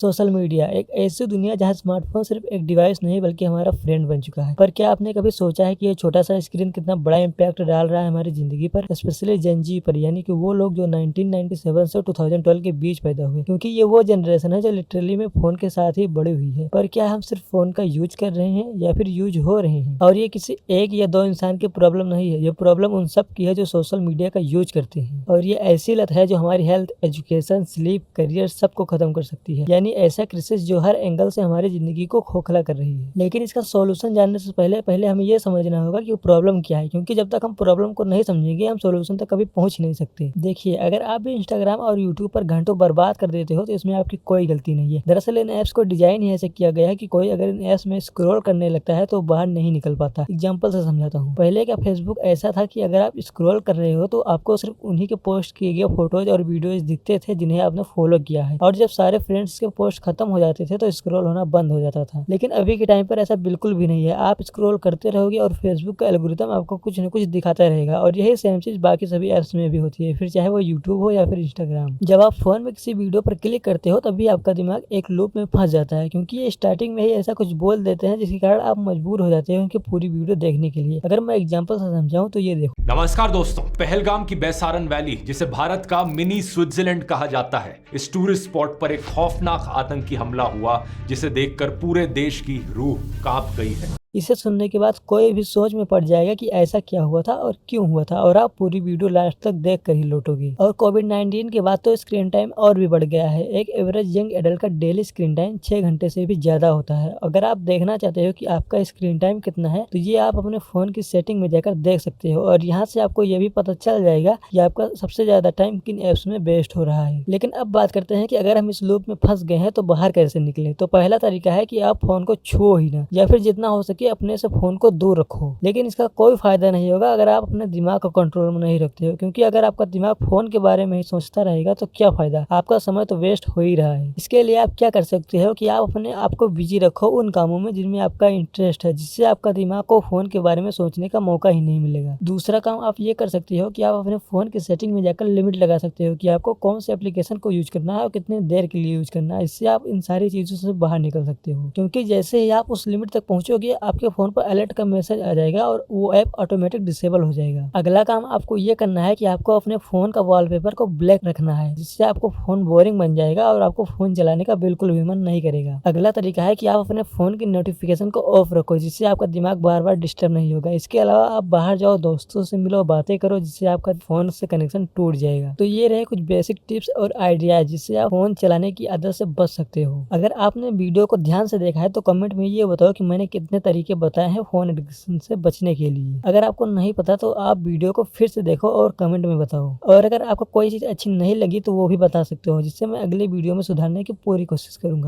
Social media एक ऐसी दुनिया जहां स्मार्टफोन सिर्फ एक डिवाइस नहीं बल्कि हमारा फ्रेंड बन चुका है। पर क्या आपने कभी सोचा है कि ये छोटा सा स्क्रीन कितना बड़ा इम्पैक्ट डाल रहा है हमारी जिंदगी पर, स्पेशली जेन जी पर, यानी कि वो लोग जो 1997 से 2012 के बीच पैदा हुए, क्योंकि ये वो जनरेशन है जो लिटरली में फोन के साथ ही बड़ी हुई है। पर क्या हम सिर्फ फोन का यूज कर रहे हैं या फिर यूज हो रहे हैं? और ये किसी एक या दो इंसान की प्रॉब्लम नहीं है, ये प्रॉब्लम उन सब की है जो सोशल मीडिया का यूज करते हैं। और ये ऐसी लत है जो हमारी हेल्थ, एजुकेशन, स्लीप, करियर सबको खत्म कर सकती है। यानी ऐसा क्राइसिस जो हर एंगल से हमारी जिंदगी को खोखला कर रही है। लेकिन इसका सॉल्यूशन जानने से पहले पहले हमें ये समझना होगा कि वो प्रॉब्लम क्या है, क्योंकि जब तक हम प्रॉब्लम को नहीं समझेंगे हम सॉल्यूशन तक कभी पहुंच ही नहीं सकते। देखिए, अगर आप भी इंस्टाग्राम और यूट्यूब पर घंटों बर्बाद कर देते हो तो इसमें आपकी कोई गलती नहीं है। दरअसल इन ऐप्स को डिजाइन ही ऐसे किया गया है कि कोई अगर इन ऐप्स में स्क्रॉल करने लगता है तो बाहर नहीं निकल पाता। एग्जाम्पल से समझाता हूँ। पहले का फेसबुक ऐसा था कि अगर आप स्क्रॉल कर रहे हो तो आपको सिर्फ उन्हीं के पोस्ट किए गए फोटोज और वीडियोज दिखते थे जिन्हें आपने फॉलो किया है, और जब सारे फ्रेंड्स के पोस्ट खत्म हो जाते थे तो स्क्रॉल होना बंद हो जाता था। लेकिन अभी के टाइम पर ऐसा बिल्कुल भी नहीं है। आप स्क्रॉल करते रहोगे और फेसबुक का एल्गोरिथम आपको कुछ न कुछ दिखाता रहेगा, और यही सेम चीज बाकी सभी एप्स में भी होती है, फिर चाहे वो यूट्यूब हो या फिर इंस्टाग्राम। जब आप फोन में किसी वीडियो पर क्लिक करते हो तभी आपका दिमाग एक लूप में फंस जाता है, क्योंकि ये स्टार्टिंग में ही ऐसा कुछ बोल देते हैं जिसके कारण आप मजबूर हो जाते हैं उनकी पूरी वीडियो देखने के लिए। अगर मैं एग्जाम्पल से समझाऊं तो ये देखो। नमस्कार दोस्तों, पहलगाम की बैसारन वैली, जिसे भारत का मिनी स्विट्जरलैंड कहा जाता है, इस टूरिस्ट स्पॉट पर एक खौफनाक आतंकी हमला हुआ जिसे देखकर पूरे देश की रूह कांप गई है। इसे सुनने के बाद कोई भी सोच में पड़ जाएगा कि ऐसा क्या हुआ था और क्यों हुआ था, और आप पूरी वीडियो लास्ट तक देख कर ही लौटोगे। और कोविड-19 के बाद तो स्क्रीन टाइम और भी बढ़ गया है। एक एवरेज यंग एडल्ट का डेली स्क्रीन टाइम 6 घंटे से भी ज्यादा होता है। अगर आप देखना चाहते हो कि आपका स्क्रीन टाइम कितना है तो ये आप अपने फोन की सेटिंग में जाकर देख सकते हो, और यहाँ से आपको ये भी पता चल जाएगा कि आपका सबसे ज्यादा टाइम किन एप्स में वेस्ट हो रहा है। लेकिन अब बात करते हैं कि अगर हम इस लूप में फंस गए हैं तो बाहर कैसे निकले। तो पहला तरीका है कि आप फोन को छुओ ही ना, या फिर जितना हो कि अपने से फोन को दूर रखो। लेकिन इसका कोई फायदा नहीं होगा अगर आप अपने दिमाग को कंट्रोल में नहीं रखते हो, क्योंकि अगर आपका दिमाग फोन के बारे में ही सोचता रहेगा तो क्या फायदा, आपका समय तो वेस्ट हो ही रहा है। इसके लिए आप क्या कर सकते हो कि आप अपने आप को बिजी रखो उन कामों में जिनमें आपका इंटरेस्ट है, जिससे आपका दिमाग को फोन के बारे में सोचने का मौका ही नहीं मिलेगा। दूसरा काम आप ये कर सकते हो कि आप अपने फोन की सेटिंग में जाकर लिमिट लगा सकते हो कि आपको कौन से एप्लीकेशन को यूज करना है और कितने देर के लिए यूज करना है। इससे आप इन सारी चीजों से बाहर निकल सकते हो, क्योंकि जैसे ही आप उस लिमिट तक पहुंचोगे आपके फोन पर अलर्ट का मैसेज आ जाएगा और वो ऐप ऑटोमेटिक डिसेबल हो जाएगा। अगला काम आपको ये करना है कि आपको अपने फोन का वॉलपेपर को ब्लैक रखना है, जिससे आपको फोन बोरिंग बन जाएगा और आपको फोन चलाने का बिल्कुल भी मन नहीं करेगा। अगला तरीका है कि आप अपने फोन की नोटिफिकेशन को ऑफ रखो, जिससे आपका दिमाग बार बार डिस्टर्ब नहीं होगा। इसके अलावा आप बाहर जाओ, दोस्तों से मिलो, बातें करो, जिससे आपका फोन से कनेक्शन टूट जाएगा। तो ये रहे कुछ बेसिक टिप्स और आइडियाज जिससे आप फोन चलाने की आदत से बच सकते हो। अगर आपने वीडियो को ध्यान से देखा है तो कमेंट में ये बताओ कि मैंने कितने तरीके बताए हैं फोन एडिक्शन से बचने के लिए। अगर आपको नहीं पता तो आप वीडियो को फिर से देखो और कमेंट में बताओ। और अगर आपको कोई चीज अच्छी नहीं लगी तो वो भी बता सकते हो, जिससे मैं अगले वीडियो में सुधारने की पूरी कोशिश करूंगा।